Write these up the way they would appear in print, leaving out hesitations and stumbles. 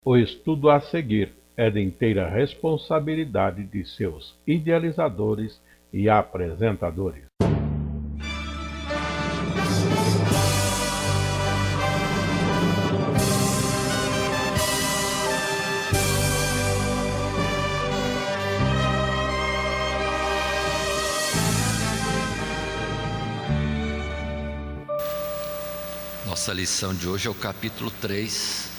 O estudo a seguir é de inteira responsabilidade de seus idealizadores e apresentadores. Nossa lição de hoje é o capítulo 3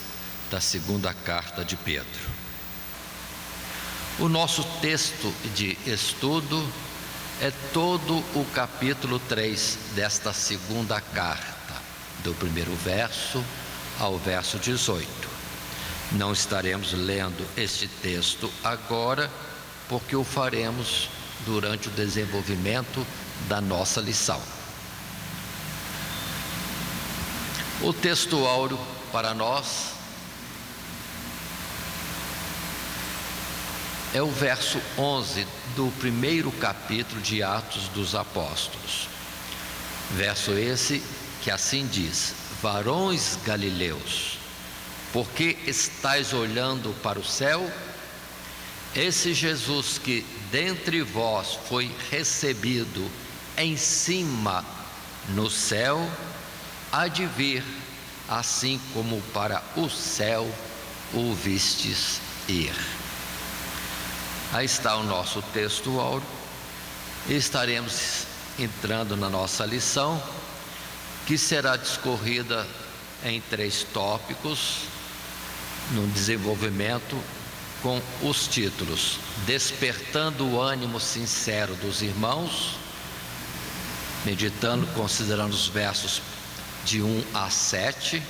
da segunda carta de Pedro. O nosso texto de estudo é todo o capítulo 3 desta segunda carta, do primeiro verso ao verso 18. Não estaremos lendo este texto agora, porque o faremos durante o desenvolvimento da nossa lição. O texto áureo para nós é o verso 11 do primeiro capítulo de Atos dos Apóstolos. Verso esse que assim diz: varões galileus, por que estáis olhando para o céu? Esse Jesus que dentre vós foi recebido em cima no céu, há de vir, assim como para o céu o vistes ir. Aí está o nosso texto áureo, e estaremos entrando na nossa lição, que será discorrida em 3 tópicos, no desenvolvimento, com os títulos: despertando o ânimo sincero dos irmãos, meditando, considerando os versos de 1 a 7.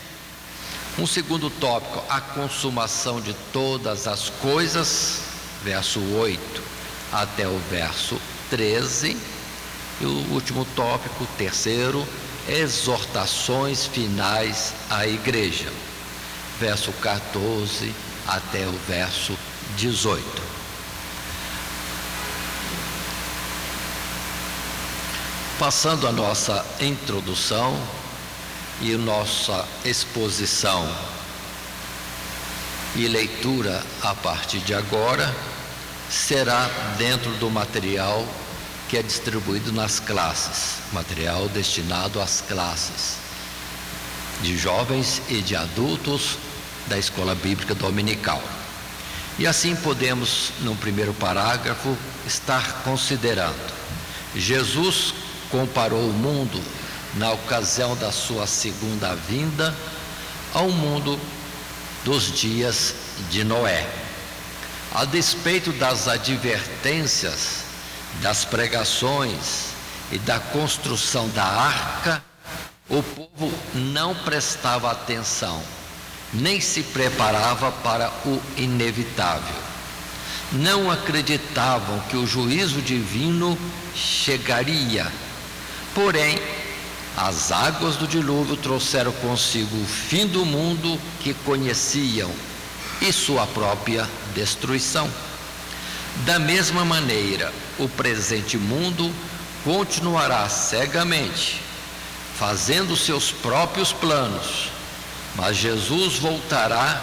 Um segundo tópico: a consumação de todas as coisas, verso 8 até o verso 13. E o último tópico, terceiro, exortações finais à igreja, verso 14 até o verso 18. Passando a nossa introdução e nossa exposição e leitura a partir de agora será dentro do material que é distribuído nas classes, material destinado às classes de jovens e de adultos da Escola Bíblica Dominical. E assim podemos, no primeiro parágrafo, estar considerando: Jesus comparou o mundo na ocasião da sua segunda vinda ao mundo dos dias de Noé. A despeito das advertências, das pregações e da construção da arca, o povo não prestava atenção, nem se preparava para o inevitável. Não acreditavam que o juízo divino chegaria. Porém, as águas do dilúvio trouxeram consigo o fim do mundo que conheciam e sua própria destruição. Da mesma maneira, o presente mundo continuará cegamente, fazendo seus próprios planos, mas Jesus voltará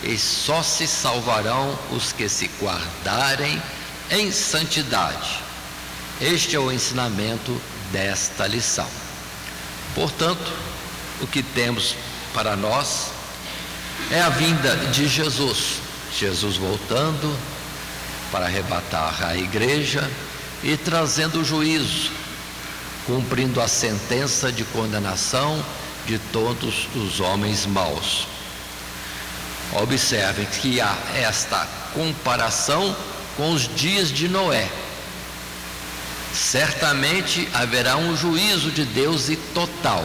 e só se salvarão os que se guardarem em santidade. Este é o ensinamento desta lição. Portanto, o que temos para nós é a vinda de Jesus. Jesus voltando para arrebatar a igreja e trazendo o juízo, cumprindo a sentença de condenação de todos os homens maus. Observem que há esta comparação com os dias de Noé. Certamente haverá um juízo de Deus e total.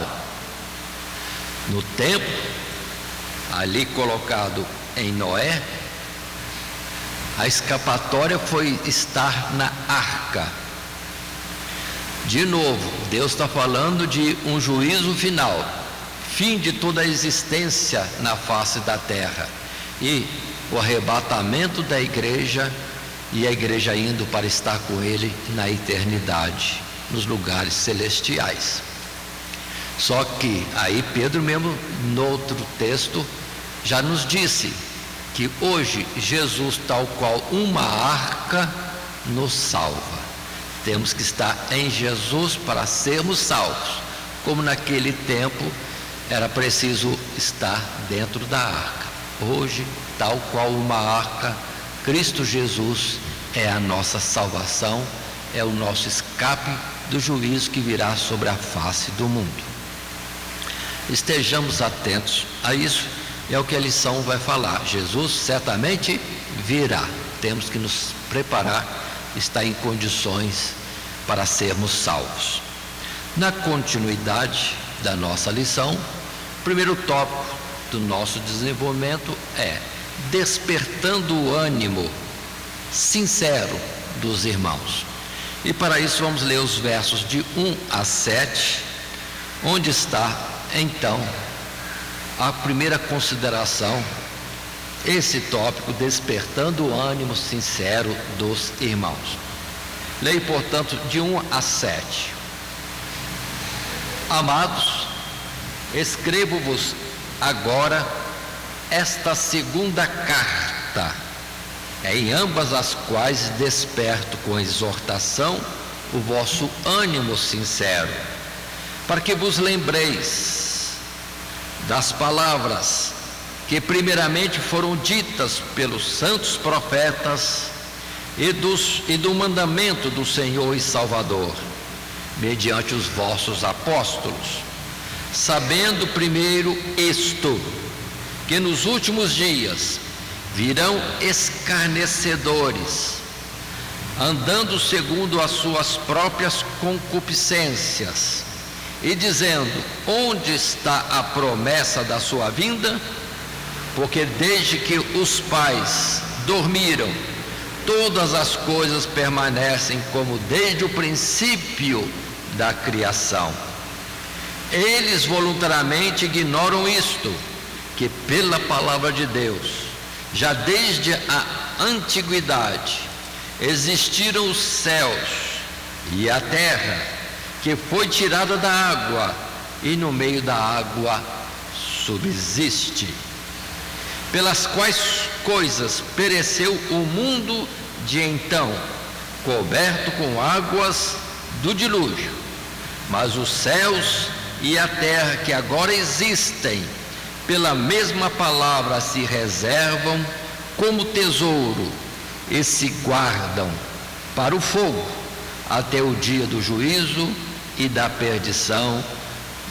No tempo ali colocado em Noé, a escapatória foi estar na arca. De novo, Deus está falando de um juízo final, fim de toda a existência na face da terra, e o arrebatamento da igreja, e a igreja indo para estar com ele na eternidade, nos lugares celestiais. Só que aí Pedro mesmo, no outro texto, já nos disse que hoje Jesus, tal qual uma arca, nos salva. Temos que estar em Jesus para sermos salvos, como naquele tempo era preciso estar dentro da arca. Hoje, tal qual uma arca, Cristo Jesus é a nossa salvação, é o nosso escape do juízo que virá sobre a face do mundo. Estejamos atentos a isso, é o que a lição vai falar. Jesus certamente virá, temos que nos preparar, estar em condições para sermos salvos. Na continuidade da nossa lição, o primeiro tópico do nosso desenvolvimento é despertando o ânimo sincero dos irmãos. E para isso vamos ler os versos de 1 a 7, onde está então a primeira consideração, esse tópico, despertando o ânimo sincero dos irmãos. Leio, portanto, de 1 a 7. Amados, escrevo-vos agora esta segunda carta, em ambas as quais desperto com exortação o vosso ânimo sincero, para que vos lembreis das palavras que primeiramente foram ditas pelos santos profetas e do mandamento do Senhor e Salvador, mediante os vossos apóstolos, sabendo primeiro isto, que nos últimos dias virão escarnecedores, andando segundo as suas próprias concupiscências, e dizendo: onde está a promessa da sua vinda? Porque desde que os pais dormiram, todas as coisas permanecem como desde o princípio da criação. Eles voluntariamente ignoram isto, que pela palavra de Deus, já desde a antiguidade, existiram os céus e a terra, que foi tirada da água, e no meio da água subsiste, pelas quais coisas pereceu o mundo de então, coberto com águas do dilúvio. Mas os céus e a terra que agora existem, pela mesma palavra se reservam como tesouro e se guardam para o fogo, até o dia do juízo e da perdição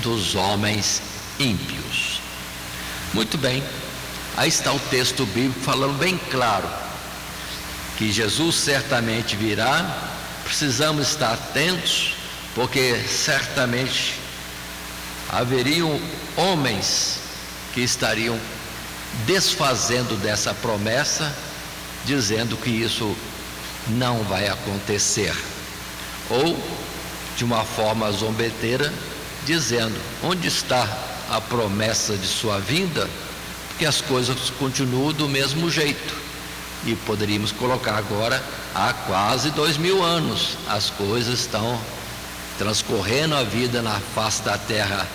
dos homens ímpios. Muito bem, aí está o texto bíblico falando bem claro que Jesus certamente virá. Precisamos estar atentos, porque certamente haveriam homens que estariam desfazendo dessa promessa, dizendo que isso não vai acontecer, ou de uma forma zombeteira, dizendo: onde está a promessa de sua vinda? Porque as coisas continuam do mesmo jeito, e poderíamos colocar agora há quase 2000 anos as coisas estão transcorrendo, a vida na face da terra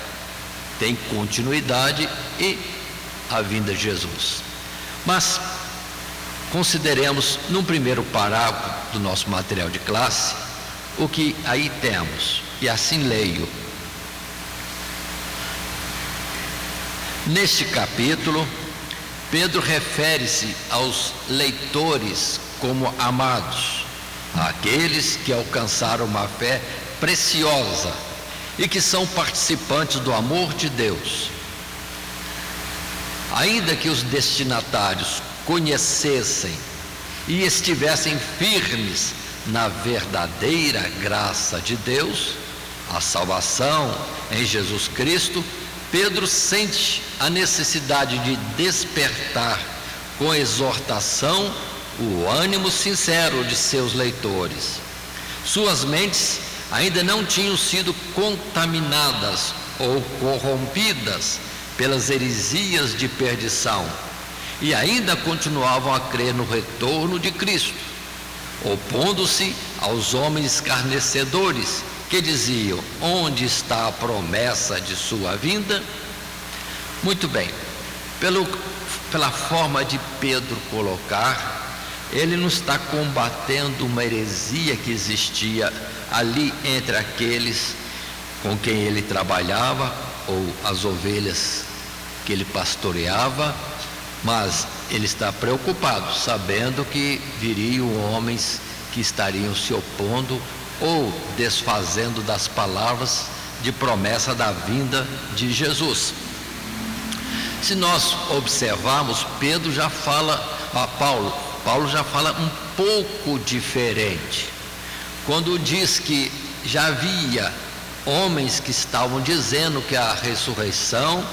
tem continuidade, e a vinda de Jesus. Mas consideremos, num primeiro parágrafo do nosso material de classe, o que aí temos, e assim leio. Neste capítulo, Pedro refere-se aos leitores como amados, aqueles que alcançaram uma fé preciosa e que são participantes do amor de Deus. Ainda que os destinatários conhecessem e estivessem firmes na verdadeira graça de Deus, a salvação em Jesus Cristo, Pedro sente a necessidade de despertar com exortação o ânimo sincero de seus leitores. Suas mentes ainda não tinham sido contaminadas ou corrompidas pelas heresias de perdição, e ainda continuavam a crer no retorno de Cristo, opondo-se aos homens escarnecedores que diziam: onde está a promessa de sua vinda? Muito bem, pela forma de Pedro colocar, ele não está combatendo uma heresia que existia ali entre aqueles com quem ele trabalhava, ou as ovelhas que ele pastoreava, mas ele está preocupado, sabendo que viriam homens que estariam se opondo ou desfazendo das palavras de promessa da vinda de Jesus. Se nós observarmos, Pedro já fala, Paulo já fala um pouco diferente, quando diz que já havia homens que estavam dizendo que a ressurreição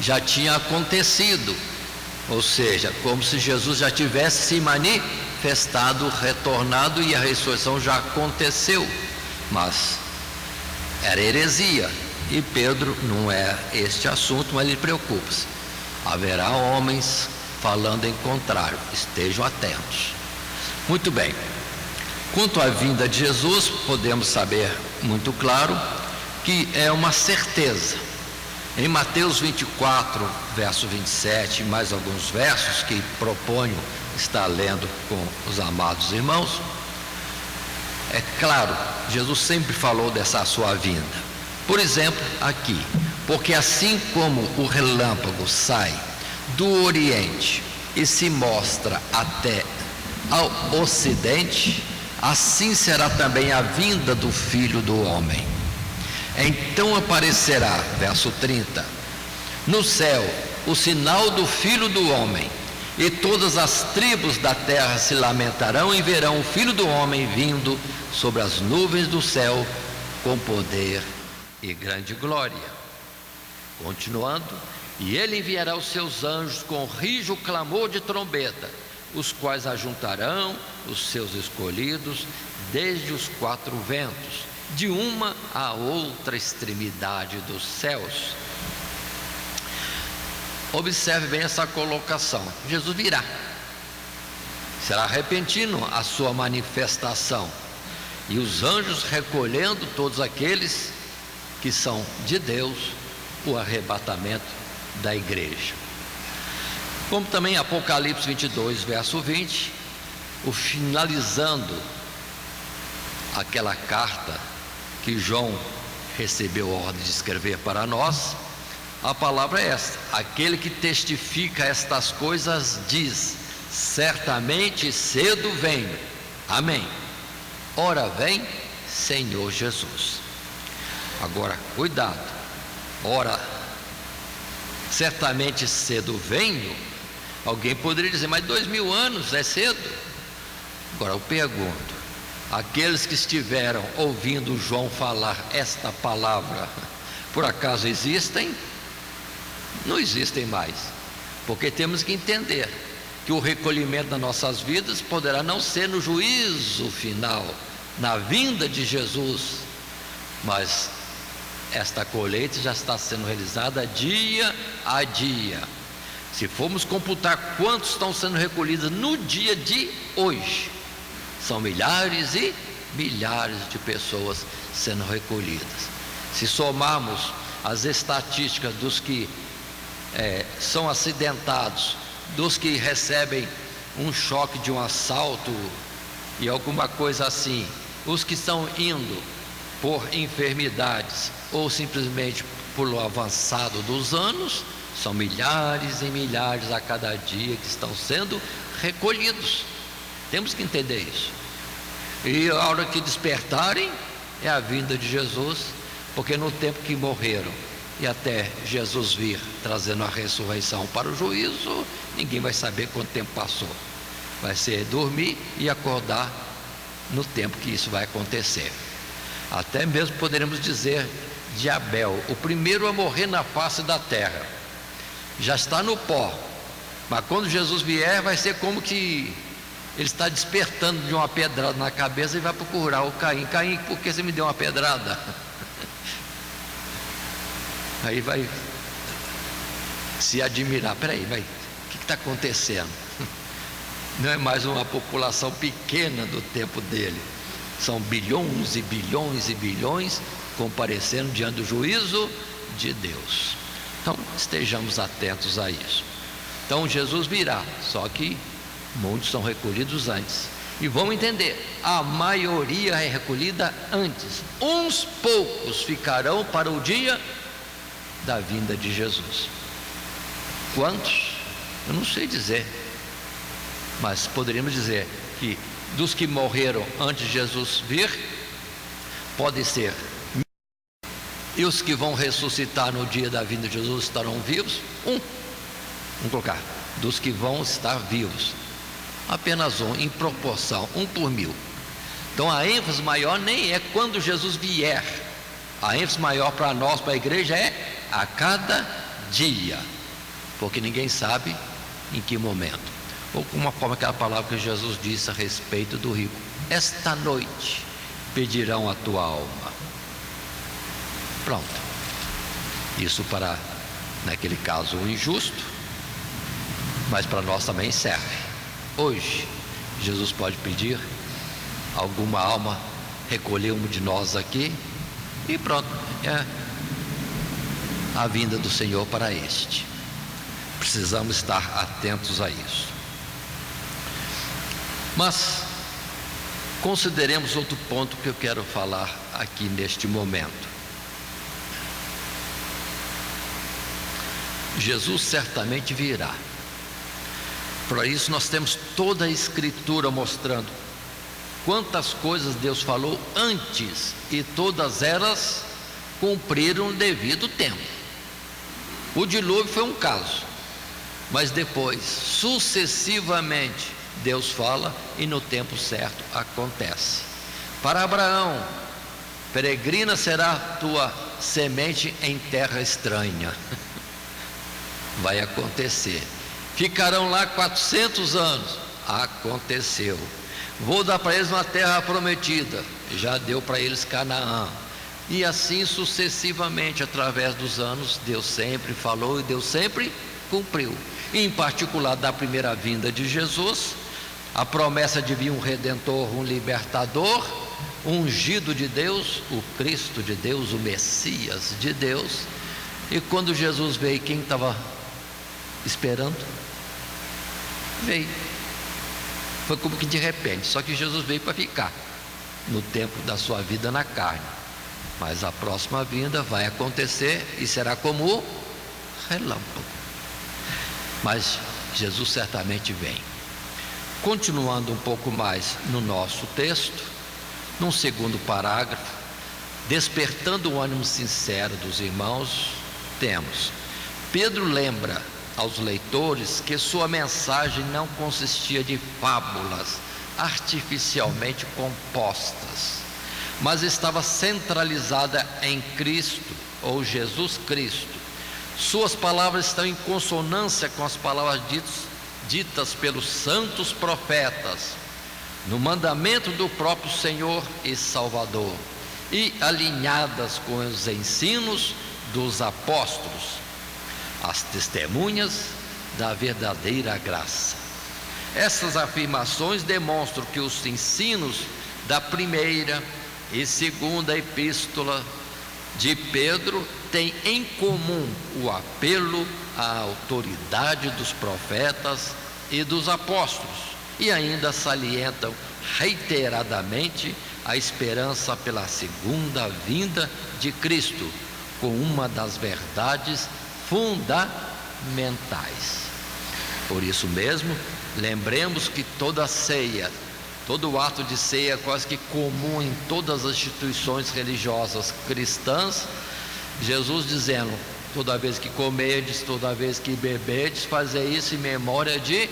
já tinha acontecido, ou seja, como se Jesus já tivesse se manifestado, retornado, e a ressurreição já aconteceu, mas era heresia, e Pedro não é este assunto, mas ele preocupa-se. Haverá homens falando em contrário, estejam atentos. Muito bem, quanto à vinda de Jesus, podemos saber muito claro que é uma certeza. Em Mateus 24, verso 27, mais alguns versos que proponho estar lendo com os amados irmãos, é claro, Jesus sempre falou dessa sua vinda. Por exemplo, aqui, porque assim como o relâmpago sai do Oriente e se mostra até ao Ocidente, assim será também a vinda do Filho do Homem. Então aparecerá, verso 30, no céu o sinal do Filho do Homem, e todas as tribos da terra se lamentarão e verão o Filho do Homem vindo sobre as nuvens do céu com poder e grande glória. Continuando, e ele enviará os seus anjos com rijo clamor de trombeta, os quais ajuntarão os seus escolhidos desde os quatro ventos, de uma a outra extremidade dos céus. Observe bem essa colocação. Jesus virá, será repentino a sua manifestação, e os anjos recolhendo todos aqueles que são de Deus, o arrebatamento da igreja. Como também Apocalipse 22, verso 20, o finalizando aquela carta que João recebeu a ordem de escrever para nós, a palavra é esta: aquele que testifica estas coisas diz, certamente cedo venho. Amém. Ora vem, Senhor Jesus. Agora, cuidado. Ora, certamente cedo venho. Alguém poderia dizer, mas 2000 anos é cedo? Agora eu pergunto, aqueles que estiveram ouvindo João falar esta palavra, por acaso existem? Não existem mais, porque temos que entender que o recolhimento das nossas vidas poderá não ser no juízo final, na vinda de Jesus, mas esta colheita já está sendo realizada dia a dia. Se formos computar quantos estão sendo recolhidos no dia de hoje, são milhares e milhares de pessoas sendo recolhidas. Se somarmos as estatísticas dos que são acidentados, dos que recebem um choque de um assalto e alguma coisa assim, os que estão indo por enfermidades ou simplesmente pelo avançado dos anos, são milhares e milhares a cada dia que estão sendo recolhidos. Temos que entender isso. E a hora que despertarem é a vinda de Jesus, porque no tempo que morreram e até Jesus vir trazendo a ressurreição para o juízo, ninguém vai saber quanto tempo passou. Vai ser dormir e acordar no tempo que isso vai acontecer. Até mesmo poderemos dizer de Abel, o primeiro a morrer na face da terra, já está no pó, mas quando Jesus vier vai ser como que ele está despertando de uma pedrada na cabeça e vai procurar o Caim. Caim, por que você me deu uma pedrada? Aí vai se admirar, peraí, o que está acontecendo? Não é mais uma população pequena do tempo dele, são bilhões e bilhões e bilhões comparecendo diante do juízo de Deus. Então estejamos atentos a isso. Então Jesus virá, só que muitos são recolhidos antes. E vamos entender, a maioria é recolhida antes. Uns poucos ficarão para o dia da vinda de Jesus. Quantos? Eu não sei dizer, mas poderíamos dizer que dos que morreram antes de Jesus vir, pode ser. E os que vão ressuscitar no dia da vinda de Jesus estarão vivos? Vamos colocar, dos que vão estar vivos, apenas um, em proporção, 1 por 1000. Então a ênfase maior nem é quando Jesus vier. A ênfase maior para nós, para a igreja, é a cada dia, porque ninguém sabe em que momento. Ou como uma forma, aquela palavra que Jesus disse a respeito do rico: esta noite pedirão a tua alma. Pronto. Isso para, naquele caso, o injusto, mas para nós também serve. Hoje Jesus pode pedir alguma alma, recolher um de nós aqui, e pronto, é a vinda do Senhor para este. Precisamos estar atentos a isso. Mas consideremos outro ponto que eu quero falar aqui neste momento. Jesus certamente virá. Para isso nós temos toda a Escritura mostrando quantas coisas Deus falou antes, e todas elas cumpriram o devido tempo. O dilúvio foi um caso, mas depois, sucessivamente, Deus fala e no tempo certo acontece. Para Abraão: peregrina será tua semente em terra estranha. Vai acontecer. Ficarão lá 400 anos. Aconteceu. Vou dar para eles uma terra prometida. Já deu para eles Canaã. E assim sucessivamente, através dos anos, Deus sempre falou e Deus sempre cumpriu. Em particular, da primeira vinda de Jesus, a promessa de vir um Redentor, um Libertador, ungido de Deus, o Cristo de Deus, o Messias de Deus. E quando Jesus veio, quem estava esperando? Veio. Foi como que de repente, só que Jesus veio para ficar no tempo da sua vida na carne. Mas a próxima vinda vai acontecer e será como relâmpago. Mas Jesus certamente vem. Continuando um pouco mais no nosso texto, num segundo parágrafo, despertando o ânimo sincero dos irmãos, temos: Pedro lembra aos leitores que sua mensagem não consistia de fábulas artificialmente compostas, mas estava centralizada em Cristo, ou Jesus Cristo. Suas palavras estão em consonância com as palavras ditas pelos santos profetas, no mandamento do próprio Senhor e Salvador, e alinhadas com os ensinos dos apóstolos, as testemunhas da verdadeira graça. Essas afirmações demonstram que os ensinos da primeira e segunda epístola de Pedro têm em comum o apelo à autoridade dos profetas e dos apóstolos, e ainda salientam reiteradamente a esperança pela segunda vinda de Cristo, com uma das verdades fundamentais. Por isso mesmo, lembremos que toda ceia, todo ato de ceia quase que comum em todas as instituições religiosas cristãs, Jesus dizendo: toda vez que comerdes, toda vez que beberdes, fazei isso em memória de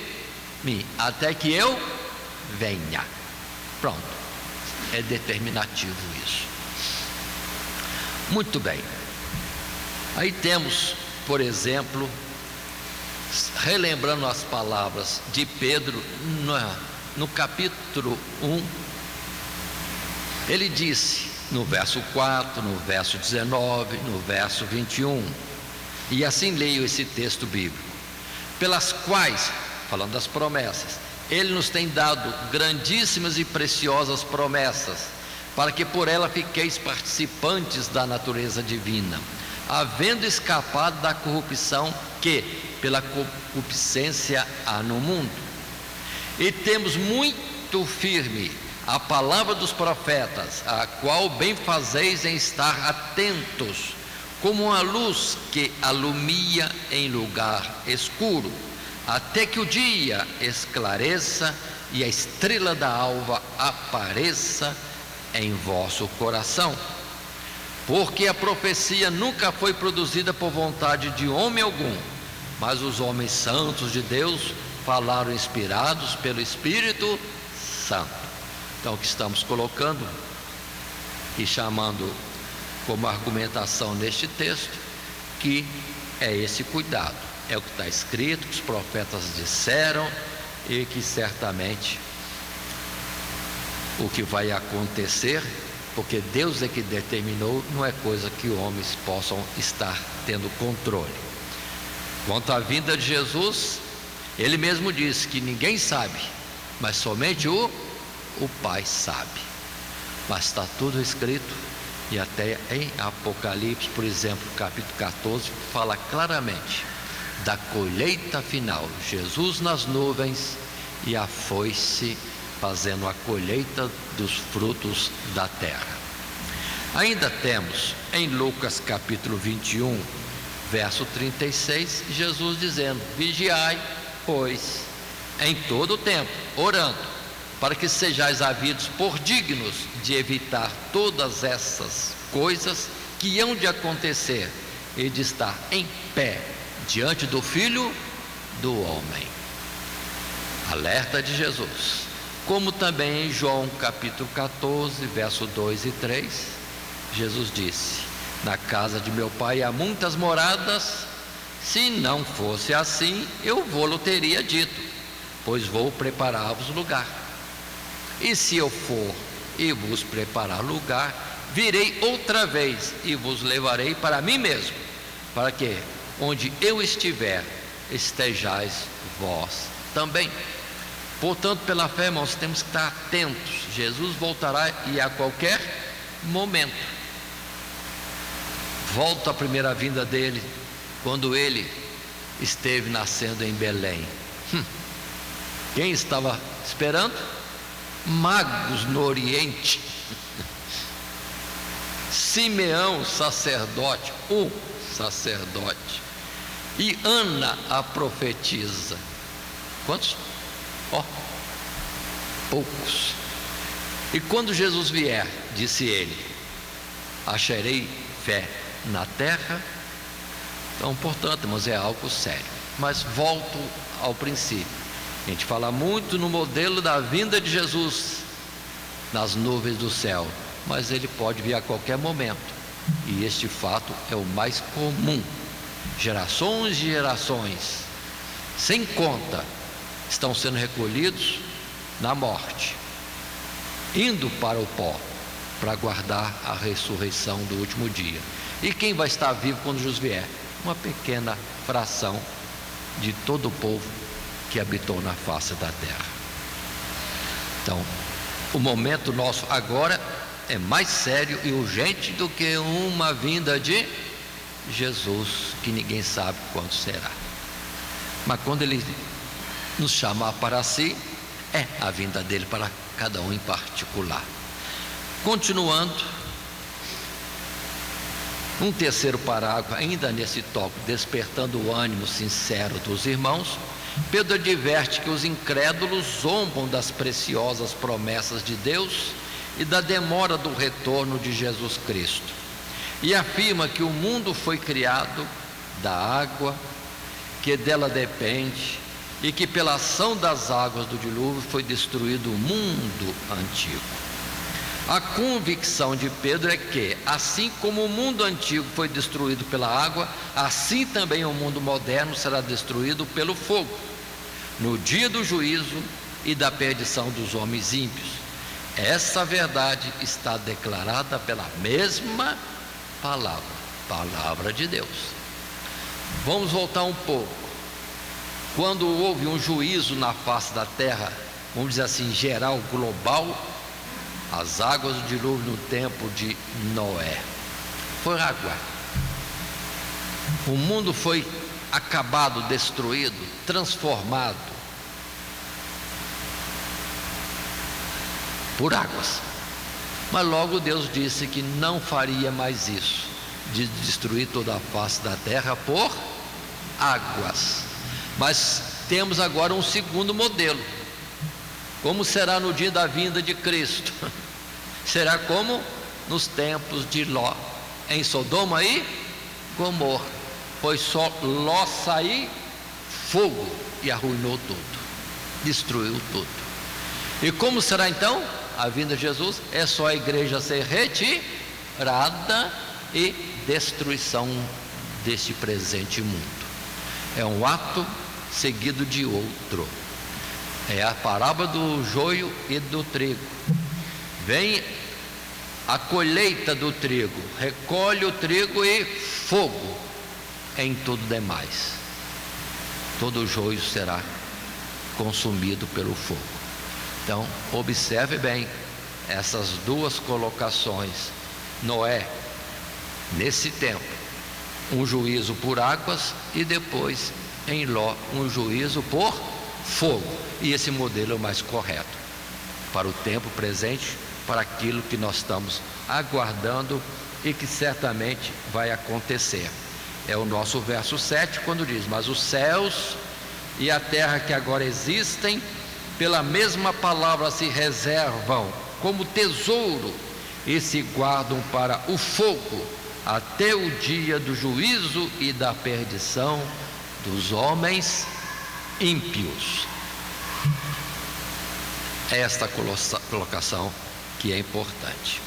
mim, até que eu venha. Pronto, é determinativo isso. Muito bem. Aí temos, por exemplo, relembrando as palavras de Pedro no capítulo 1, ele disse no verso 4, no verso 19, no verso 21, e assim leio esse texto bíblico: pelas quais, falando das promessas, ele nos tem dado grandíssimas e preciosas promessas, para que por ela fiqueis participantes da natureza divina, havendo escapado da corrupção que pela concupiscência há no mundo. E temos muito firme a palavra dos profetas, a qual bem fazeis em estar atentos, como uma luz que alumia em lugar escuro, até que o dia esclareça e a estrela da alva apareça em vosso coração. Porque a profecia nunca foi produzida por vontade de homem algum, mas os homens santos de Deus falaram inspirados pelo Espírito Santo. Então, o que estamos colocando e chamando como argumentação neste texto, que é esse cuidado, é o que está escrito, que os profetas disseram, e que certamente o que vai acontecer, porque Deus é que determinou, não é coisa que homens possam estar tendo controle. Quanto à vinda de Jesus, ele mesmo disse que ninguém sabe, mas somente o Pai sabe. Mas está tudo escrito, e até em Apocalipse, por exemplo, capítulo 14, fala claramente da colheita final. Jesus nas nuvens e a foice fazendo a colheita dos frutos da terra. Ainda temos em Lucas capítulo 21, verso 36, Jesus dizendo: vigiai, pois, em todo o tempo, orando, para que sejais havidos por dignos de evitar todas essas coisas que hão de acontecer e de estar em pé diante do Filho do Homem. Alerta de Jesus. Como também em João capítulo 14, verso 2 e 3, Jesus disse: na casa de meu pai há muitas moradas, se não fosse assim, eu vou-lo teria dito, pois vou preparar-vos lugar. E se eu for e vos preparar lugar, virei outra vez e vos levarei para mim mesmo, para que onde eu estiver, estejais vós também. Portanto, pela fé, irmãos, temos que estar atentos. Jesus voltará e a qualquer momento. Volta a primeira vinda dele, quando ele esteve nascendo em Belém. Quem estava esperando? Magos no Oriente. Simeão, sacerdote, um sacerdote, e Ana, a profetisa. Quantos? Poucos. E quando Jesus vier, disse ele, acharei fé na terra. Então, portanto, mas é algo sério. Mas volto ao princípio. A gente fala muito no modelo da vinda de Jesus nas nuvens do céu, mas ele pode vir a qualquer momento, e este fato é o mais comum. Gerações e gerações, sem conta, estão sendo recolhidos na morte, indo para o pó, para aguardar a ressurreição do último dia. E quem vai estar vivo quando Jesus vier? Uma pequena fração de todo o povo que habitou na face da terra. Então, o momento nosso agora é mais sério e urgente do que uma vinda de Jesus, que ninguém sabe quando será. Mas quando ele nos chamar para si, é a vinda dele para cada um em particular. Continuando, um terceiro parágrafo, ainda nesse tópico, despertando o ânimo sincero dos irmãos, Pedro adverte que os incrédulos zombam das preciosas promessas de Deus e da demora do retorno de Jesus Cristo, e afirma que o mundo foi criado da água, que dela depende, e que pela ação das águas do dilúvio foi destruído o mundo antigo. A convicção de Pedro é que, assim como o mundo antigo foi destruído pela água, assim também o mundo moderno será destruído pelo fogo, no dia do juízo e da perdição dos homens ímpios. Essa verdade está declarada pela mesma palavra de Deus. Vamos voltar um pouco. Quando houve um juízo na face da terra, vamos dizer assim, geral, global, as águas do dilúvio no tempo de Noé, foi água. O mundo foi acabado, destruído, transformado por águas. Mas logo Deus disse que não faria mais isso, de destruir toda a face da terra por águas. Mas temos agora um segundo modelo. Como será no dia da vinda de Cristo? Será como nos tempos de Ló, em Sodoma e Gomorra. Foi só Ló sair, fogo, e arruinou tudo, destruiu tudo. E como será então a vinda de Jesus? É só a igreja ser retirada e destruição deste presente mundo. É um ato seguido de outro. É a parábola do joio e do trigo. Vem a colheita do trigo, recolhe o trigo e fogo em tudo demais. Todo o joio será consumido pelo fogo. Então, observe bem essas duas colocações. Noé, nesse tempo, um juízo por águas, e depois em Ló, um juízo por fogo. E esse modelo é o mais correto para o tempo presente, para aquilo que nós estamos aguardando e que certamente vai acontecer. É o nosso verso 7, quando diz: mas os céus e a terra que agora existem, pela mesma palavra se reservam como tesouro e se guardam para o fogo, até o dia do juízo e da perdição dos homens ímpios. Esta colocação que é importante.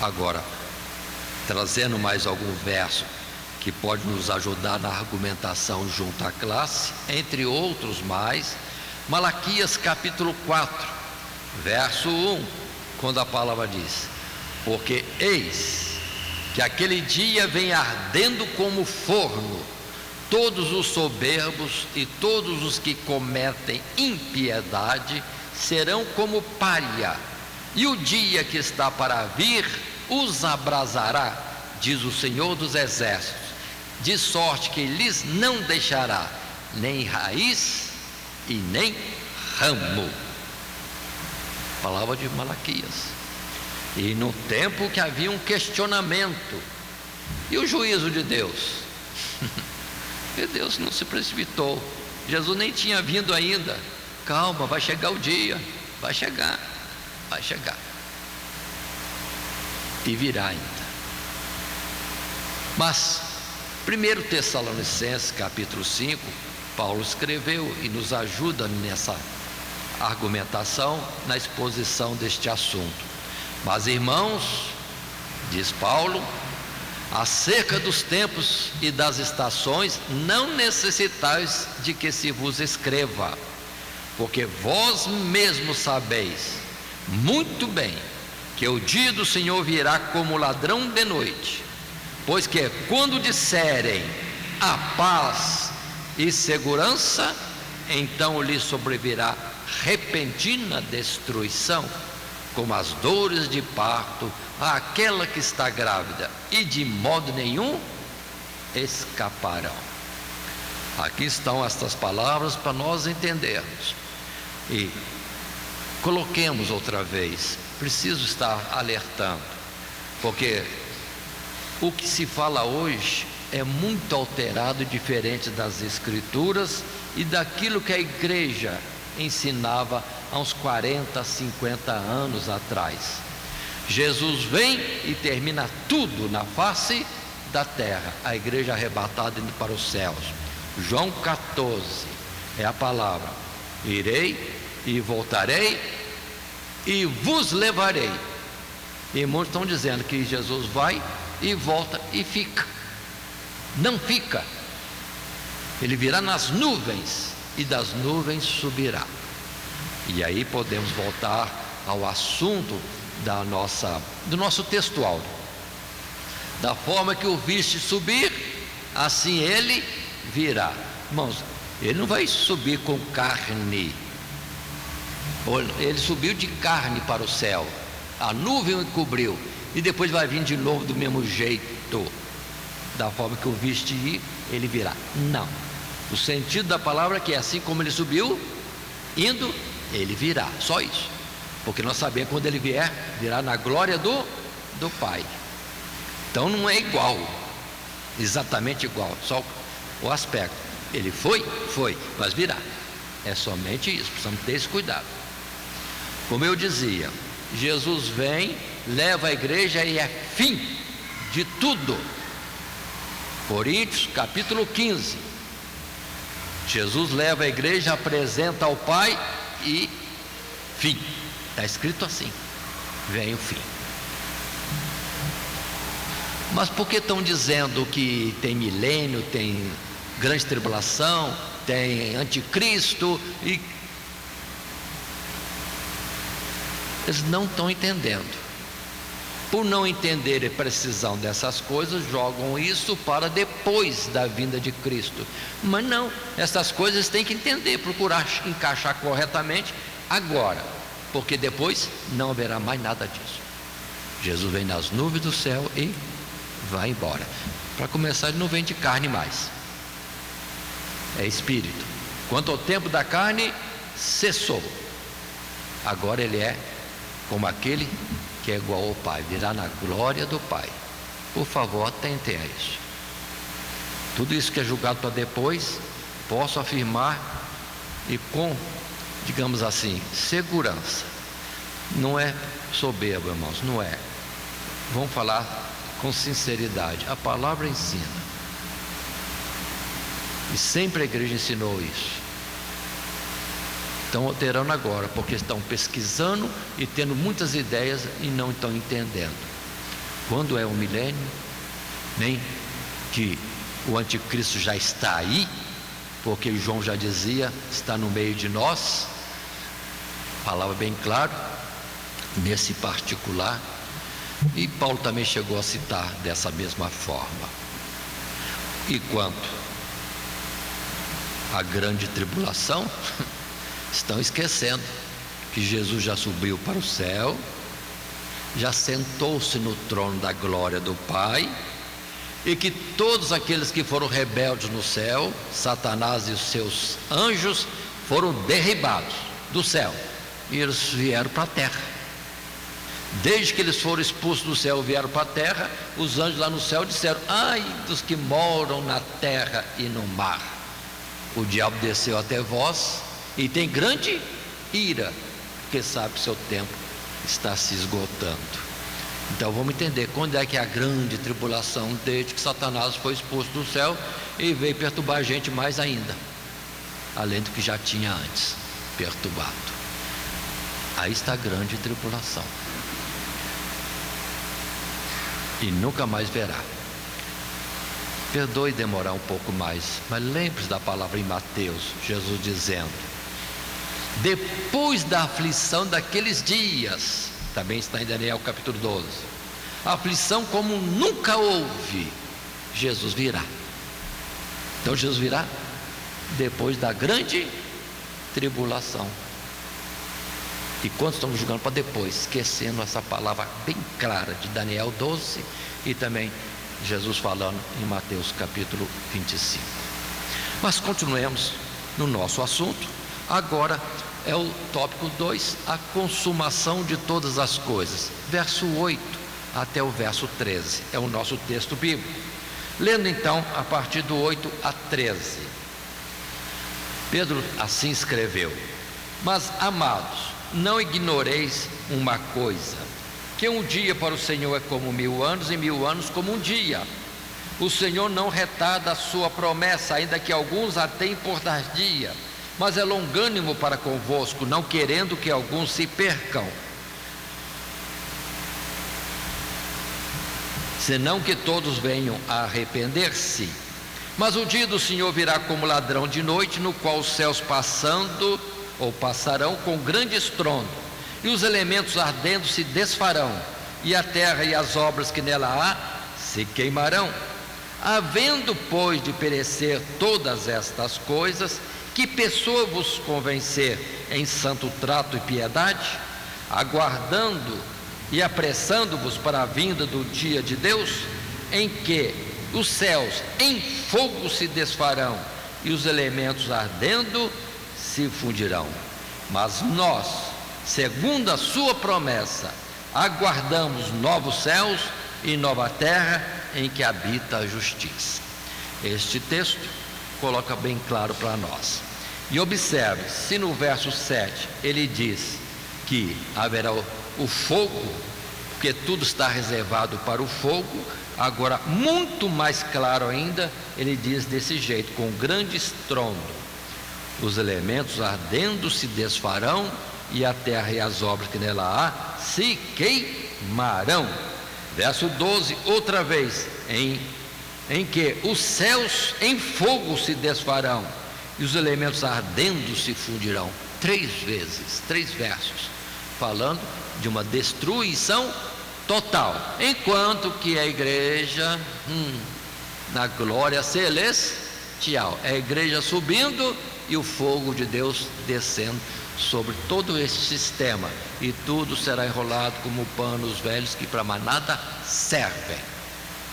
Agora, trazendo mais algum verso que pode nos ajudar na argumentação junto à classe, entre outros mais, Malaquias capítulo 4, verso 1, quando a palavra diz: porque eis que aquele dia vem ardendo como forno, todos os soberbos e todos os que cometem impiedade serão como palha, e o dia que está para vir os abrasará, diz o Senhor dos Exércitos, de sorte que lhes não deixará nem raiz e nem ramo. Palavra de Malaquias. E no tempo que havia um questionamento, e o juízo de Deus? E Deus não se precipitou. Jesus nem tinha vindo ainda. Calma, vai chegar o dia, vai chegar. E virá ainda. Mas 1 Tessalonicenses capítulo 5, Paulo escreveu e nos ajuda nessa argumentação, na exposição deste assunto. Mas irmãos, diz Paulo, acerca dos tempos e das estações, não necessitais de que se vos escreva, porque vós mesmos sabeis muito bem que o dia do Senhor virá como ladrão de noite. Pois que quando disserem a paz e segurança, então lhe sobrevirá repentina destruição, como as dores de parto àquela que está grávida, e de modo nenhum escaparão. Aqui estão estas palavras para nós entendermos. E coloquemos outra vez, preciso estar alertando, porque o que se fala hoje é muito alterado e diferente das Escrituras e daquilo que a igreja ensinava há uns 40, 50 anos atrás. Jesus vem e termina tudo na face da terra, a igreja arrebatada indo para os céus. João 14 é a palavra: irei e voltarei e vos levarei. E muitos estão dizendo que Jesus vai e volta e fica. Não fica. Ele virá nas nuvens e das nuvens subirá. E aí podemos voltar ao assunto do nosso textual. Da forma que o viste subir, assim ele virá. Irmãos, ele não vai subir com carne. Ele subiu de carne para o céu, a nuvem o cobriu, e depois vai vir de novo do mesmo jeito. da forma que o viste ir, ele virá. Não. O sentido da palavra é que assim como ele subiu, indo, ele virá. Só isso. Porque nós sabemos que quando ele vier, virá na glória do Pai. Então não é igual, exatamente igual, só o aspecto. Ele foi, mas virá. É somente isso, precisamos ter esse cuidado. Como eu dizia, Jesus vem, leva a igreja e é fim de tudo. Coríntios capítulo 15. Jesus leva a igreja, apresenta ao Pai e fim. Está escrito assim: vem o fim. Mas por que estão dizendo que tem milênio, tem grande tribulação, tem anticristo? E eles não estão entendendo. Por não entenderem a precisão dessas coisas, jogam isso para depois da vinda de Cristo. Mas não, essas coisas têm que entender, procurar encaixar corretamente agora, porque depois não haverá mais nada disso. Jesus vem nas nuvens do céu e vai embora. Para começar, ele não vem de carne mais, é espírito. Quanto ao tempo da carne, cessou. Agora ele é como aquele que é igual ao Pai, virá na glória do Pai. Por favor, atentem a isso. Tudo isso que é julgado para depois, posso afirmar e com, digamos assim, segurança. Não é soberbo, irmãos, não é. Vamos falar com sinceridade. A palavra ensina. E sempre a igreja ensinou isso. Estão alterando agora, porque estão pesquisando e tendo muitas ideias e não estão entendendo. Quando é o milênio, nem que o anticristo já está aí, porque João já dizia, está no meio de nós. Falava bem claro, nesse particular. E Paulo também chegou a citar dessa mesma forma. E quanto à grande tribulação, estão esquecendo que Jesus já subiu para o céu, já sentou-se no trono da glória do Pai, e que todos aqueles que foram rebeldes no céu, Satanás e os seus anjos, foram derribados do céu e eles vieram para a terra. Desde que eles foram expulsos do céu e vieram para a terra, os anjos lá no céu disseram: ai dos que moram na terra e no mar, o diabo desceu até vós e tem grande ira, porque sabe que seu tempo está se esgotando. Então vamos entender quando é que é a grande tribulação, desde que Satanás foi expulso do céu e veio perturbar a gente mais ainda, além do que já tinha antes perturbado. Aí está a grande tribulação, e nunca mais verá. Perdoe demorar um pouco mais, mas lembre-se da palavra em Mateus, Jesus dizendo: depois da aflição daqueles dias, também está em Daniel capítulo 12, a aflição como nunca houve, Jesus virá. Então Jesus virá depois da grande tribulação. E quantos estamos julgando para depois, esquecendo essa palavra bem clara de Daniel 12 e também Jesus falando em Mateus capítulo 25. Mas continuemos no nosso assunto. Agora é o tópico 2, a consumação de todas as coisas, verso 8 até o verso 13, é o nosso texto bíblico. Lendo então a partir do 8 a 13, Pedro assim escreveu: mas amados, não ignoreis uma coisa, que um dia para o Senhor é como 1000 anos, e 1000 anos como um dia. O Senhor não retarda a sua promessa, ainda que alguns a tenham por tardia, mas é longânimo para convosco, não querendo que alguns se percam, senão que todos venham a arrepender-se. Mas o dia do Senhor virá como ladrão de noite, no qual os céus passarão com grande estrondo, e os elementos ardendo se desfarão, e a terra e as obras que nela há se queimarão. Havendo, pois, de perecer todas estas coisas, que pessoa vos convencer em santo trato e piedade, aguardando e apressando-vos para a vinda do dia de Deus, em que os céus em fogo se desfarão e os elementos ardendo se fundirão. Mas nós, segundo a sua promessa, aguardamos novos céus e nova terra em que habita a justiça. Este texto coloca bem claro para nós. E observe, se no verso 7 ele diz que haverá o fogo, porque tudo está reservado para o fogo, agora muito mais claro ainda, ele diz desse jeito, com grande estrondo: os elementos ardendo se desfarão e a terra e as obras que nela há se queimarão. Verso 12, outra vez, em que os céus em fogo se desfarão e os elementos ardendo se fundirão. 3 vezes, 3 versos, falando de uma destruição total, enquanto que a igreja na glória celestial, é a igreja subindo e o fogo de Deus descendo sobre todo esse sistema, e tudo será enrolado como panos velhos que para mais nada servem.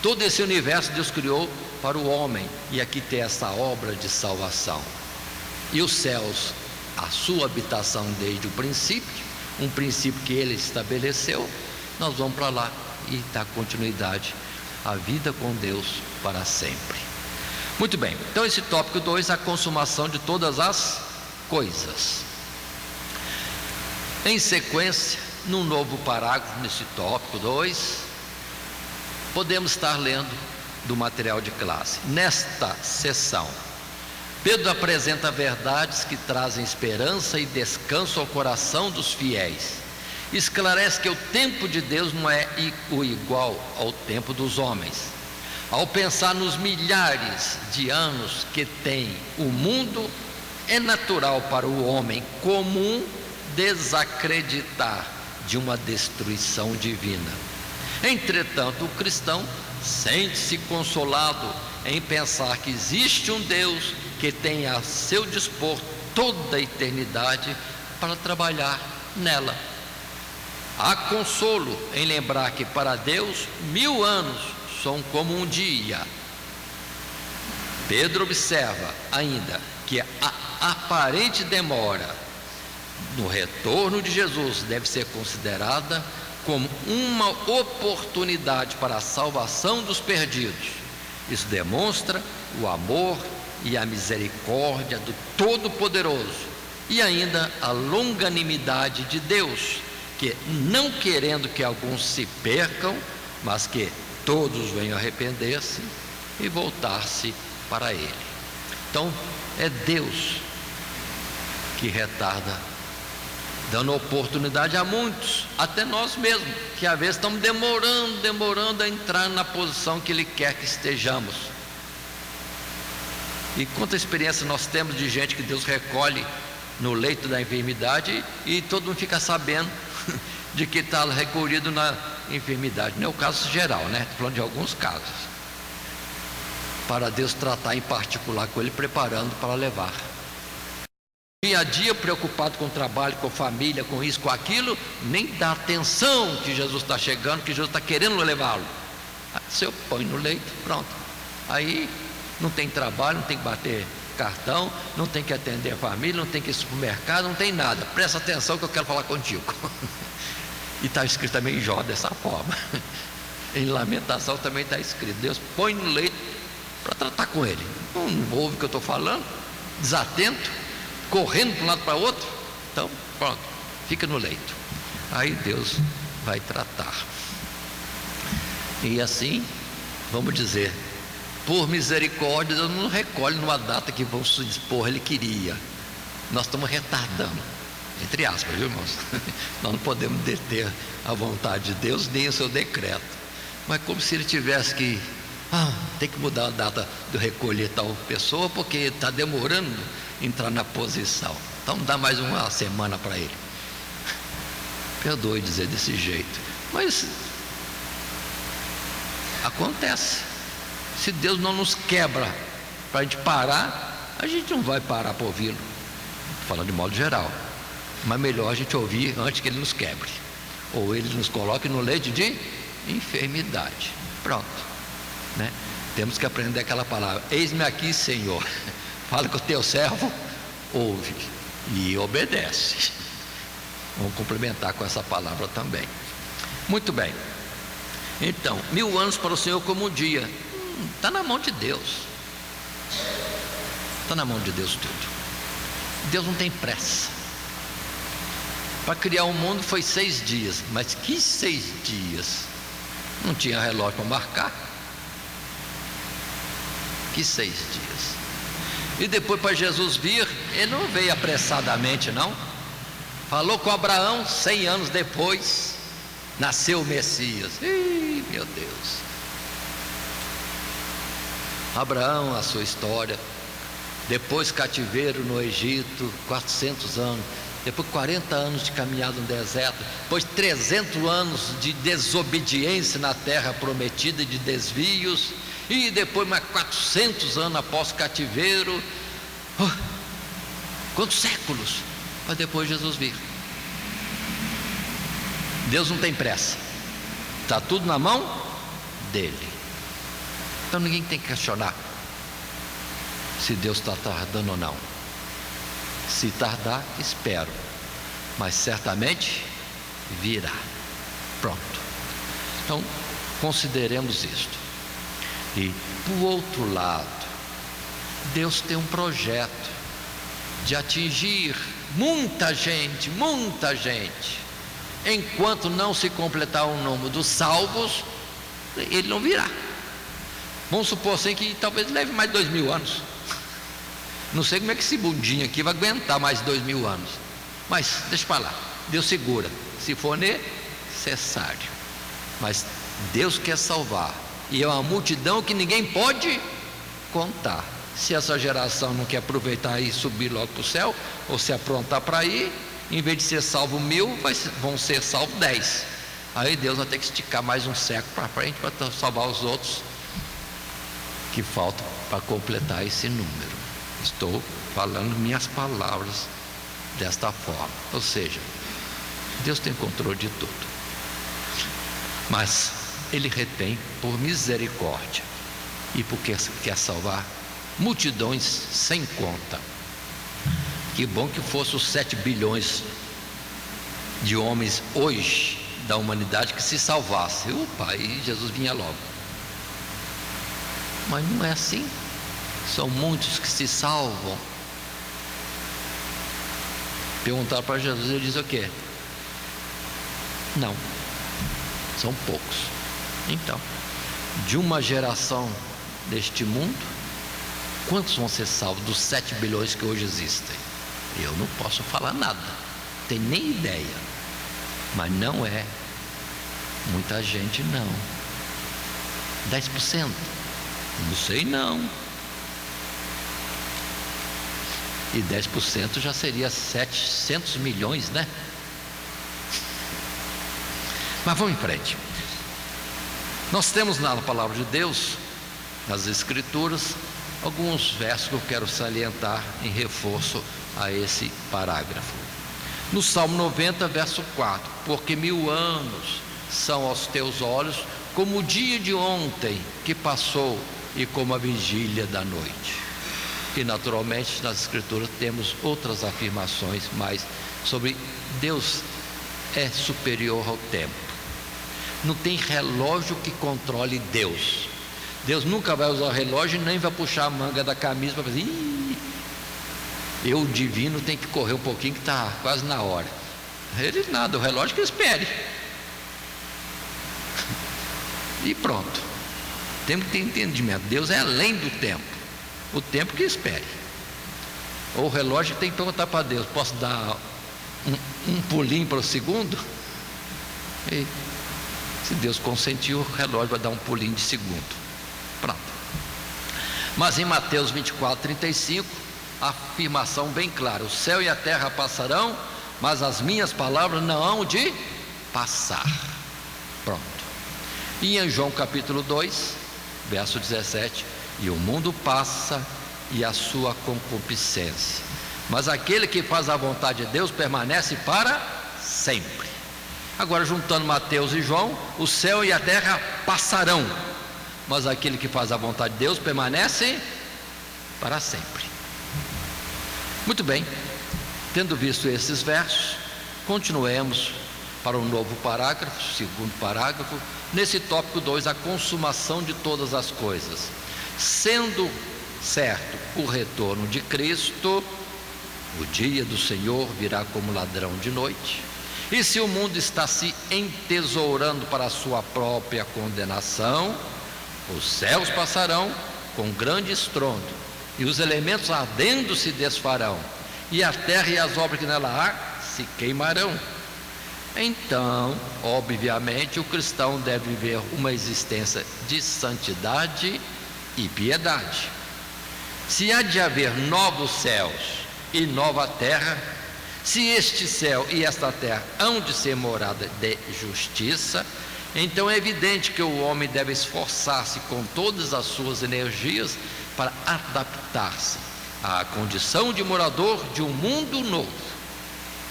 Todo esse universo Deus criou para o homem, e aqui tem essa obra de salvação. E os céus, a sua habitação desde o princípio, um princípio que ele estabeleceu, nós vamos para lá e dá continuidade à vida com Deus para sempre. Muito bem, então esse tópico 2, a consumação de todas as coisas. Em sequência, num novo parágrafo nesse tópico 2, podemos estar lendo do material de classe. Nesta sessão, Pedro apresenta verdades que trazem esperança e descanso ao coração dos fiéis. Esclarece que o tempo de Deus não é o igual ao tempo dos homens. Ao pensar nos milhares de anos que tem o mundo, é natural para o homem comum desacreditar de uma destruição divina. Entretanto, o cristão sente-se consolado em pensar que existe um Deus que tem a seu dispor toda a eternidade para trabalhar nela. Há consolo em lembrar que para Deus 1000 anos são como um dia. Pedro observa ainda que a aparente demora no retorno de Jesus deve ser considerada como uma oportunidade para a salvação dos perdidos. Isso demonstra o amor e a misericórdia do Todo-Poderoso e ainda a longanimidade de Deus, que não querendo que alguns se percam, mas que todos venham arrepender-se e voltar-se para Ele. Então é Deus que retarda, dando oportunidade a muitos, até nós mesmos, que às vezes estamos demorando a entrar na posição que Ele quer que estejamos. E quanta experiência nós temos de gente que Deus recolhe no leito da enfermidade e todo mundo fica sabendo de que está recolhido na enfermidade. Não é o caso geral, né? Estou falando de alguns casos. Para Deus tratar em particular com ele, preparando para levar. Dia a dia preocupado com o trabalho, com a família, com isso, com aquilo, nem dá atenção que Jesus está chegando, que Jesus está querendo levá-lo. Você põe no leito, pronto. Aí não tem trabalho, não tem que bater cartão, não tem que atender a família, não tem que ir ao supermercado, não tem nada. Presta atenção que eu quero falar contigo. E está escrito também em Jó dessa forma. Em Lamentação também está escrito: Deus põe no leito para tratar com ele. Não ouve o que eu estou falando, desatento, correndo de um lado para o outro. Então pronto, fica no leito. Aí Deus vai tratar. E assim, vamos dizer, por misericórdia, Deus não recolhe numa data que vamos se dispor, Ele queria. Nós estamos retardando, entre aspas, viu, irmãos? Nós não podemos deter a vontade de Deus nem o seu decreto. Mas como se Ele tivesse que tem que mudar a data de recolher tal pessoa, porque está demorando entrar na posição. Então dá mais uma semana para ele. Perdoe dizer desse jeito, mas acontece. Se Deus não nos quebra para a gente parar, a gente não vai parar para ouvi-lo. Falando de modo geral, mas melhor a gente ouvir antes que Ele nos quebre, ou Ele nos coloque no leito de enfermidade. Pronto, né? Temos que aprender aquela palavra: eis-me aqui, Senhor. Fala que o teu servo ouve e obedece. Vamos complementar com essa palavra também. Muito bem. Então, 1000 anos para o Senhor como um dia. Está na mão de Deus. Está na mão de Deus tudo. Deus não tem pressa. Para criar o mundo foi 6 dias. Mas que 6 dias? Não tinha relógio para marcar. Que 6 dias. E depois, para Jesus vir, ele não veio apressadamente, não. Falou com Abraão, 100 anos depois nasceu o Messias. Ih, meu Deus. Abraão, a sua história. Depois cativeiro no Egito, 400 anos. Depois 40 anos de caminhada no deserto. Depois 300 anos de desobediência na terra prometida e de desvios. E depois mais 400 anos após cativeiro. Quantos séculos para depois Jesus vir? Deus não tem pressa. Está tudo na mão dele. Então ninguém tem que questionar se Deus está tardando ou não. Se tardar, espero, mas certamente virá. Pronto. Então consideremos isto. E por outro lado, Deus tem um projeto de atingir muita gente. Enquanto não se completar o número dos salvos, ele não virá. Vamos supor assim que talvez leve mais 2000 anos. Não sei como é que esse bundinho aqui vai aguentar mais 2000 anos. Mas deixa para lá, Deus segura, se for necessário. Mas Deus quer salvar. E é uma multidão que ninguém pode contar. Se essa geração não quer aproveitar e subir logo para o céu, ou se aprontar para ir, em vez de ser salvo 1000, vão ser salvos 10. Aí Deus vai ter que esticar mais um século para frente para salvar os outros que faltam para completar esse número. Estou falando minhas palavras desta forma. Ou seja, Deus tem controle de tudo, mas Ele retém por misericórdia e porque quer salvar multidões sem conta. Que bom que fosse os 7 bilhões de homens hoje da humanidade que se salvasse. Opa, e Jesus vinha logo. Mas não é assim. São muitos que se salvam. Perguntaram para Jesus, ele diz o quê? Não, são poucos. Então, de uma geração deste mundo, quantos vão ser salvos dos 7 bilhões que hoje existem? Eu não posso falar nada, tenho nem ideia. Mas não é muita gente, não. 10%? Não sei não. E 10% já seria 700 milhões, né? Mas vamos em frente. Nós temos na palavra de Deus, nas Escrituras, alguns versos que eu quero salientar em reforço a esse parágrafo. No Salmo 90, verso 4: porque 1000 anos são aos teus olhos como o dia de ontem que passou e como a vigília da noite. E naturalmente nas Escrituras temos outras afirmações mais sobre Deus é superior ao tempo. Não tem relógio que controle Deus. Deus nunca vai usar o relógio e nem vai puxar a manga da camisa para dizer: eu, o divino, tem que correr um pouquinho que está quase na hora. Ele nada, o relógio que espere. E pronto. Temos que ter entendimento. Deus é além do tempo. O tempo que espere. Ou o relógio tem que perguntar para Deus: posso dar um pulinho para o segundo? E se Deus consentir, o relógio vai dar um pulinho de segundo. Pronto. Mas em Mateus 24:35, a afirmação bem clara: o céu e a terra passarão, mas as minhas palavras não hão de passar. Pronto. E em João capítulo 2, verso 17: e o mundo passa e a sua concupiscência, mas aquele que faz a vontade de Deus permanece para sempre. Agora, juntando Mateus e João, o céu e a terra passarão, mas aquele que faz a vontade de Deus permanece para sempre. Muito bem, tendo visto esses versos, continuemos para um novo parágrafo, segundo parágrafo, nesse tópico 2, a consumação de todas as coisas. Sendo certo o retorno de Cristo, o dia do Senhor virá como ladrão de noite. E se o mundo está se entesourando para a sua própria condenação, os céus passarão com grande estrondo, e os elementos ardendo se desfarão, e a terra e as obras que nela há se queimarão. Então, obviamente, o cristão deve viver uma existência de santidade e piedade. Se há de haver novos céus e nova terra, se este céu e esta terra hão de ser morada de justiça, então é evidente que o homem deve esforçar-se com todas as suas energias para adaptar-se à condição de morador de um mundo novo.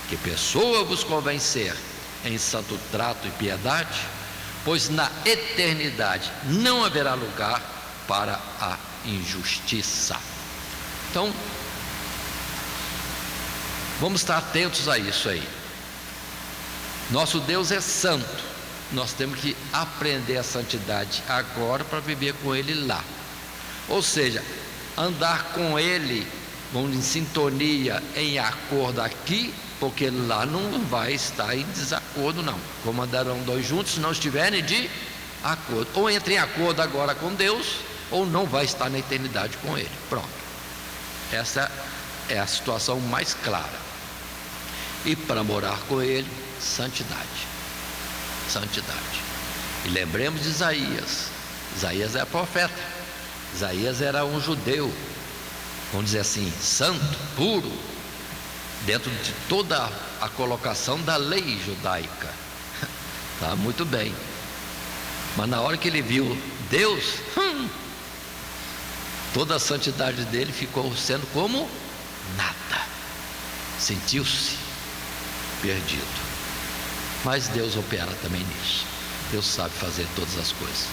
Que pessoa vos convém ser em santo trato e piedade, pois na eternidade não haverá lugar para a injustiça. Então, vamos estar atentos a isso aí. Nosso Deus é santo, nós temos que aprender a santidade agora para viver com Ele lá. Ou seja, andar com Ele, vamos em sintonia, em acordo aqui, porque lá não vai estar em desacordo não. Como andarão dois juntos se não estiverem de acordo. Ou entra em acordo agora com Deus, ou não vai estar na eternidade com Ele. Pronto. Essa é a situação mais clara. E para morar com Ele, santidade. Santidade. E lembremos de Isaías. Isaías é profeta. Isaías era um judeu, vamos dizer assim, santo, puro, dentro de toda a colocação da lei judaica. Tá muito bem. Mas na hora que ele viu Deus, toda a santidade dele ficou sendo como nada. Sentiu-se perdido. Mas Deus opera também nisso. Deus sabe fazer todas as coisas.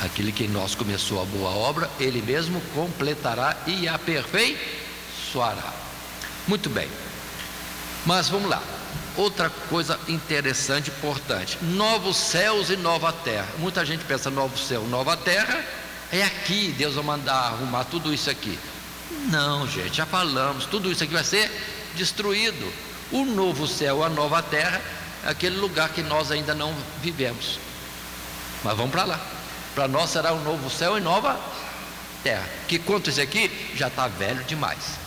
Aquele que em nós começou a boa obra, Ele mesmo completará e aperfeiçoará. Muito bem. Mas vamos lá. Outra coisa interessante, importante: novos céus e nova terra. Muita gente pensa novo céu, nova terra é aqui, Deus vai mandar arrumar tudo isso aqui. Não, gente, já falamos, tudo isso aqui vai ser destruído. O novo céu, a nova terra, é aquele lugar que nós ainda não vivemos. Mas vamos para lá. Para nós será um novo céu e nova terra. Que quanto isso aqui já está velho demais.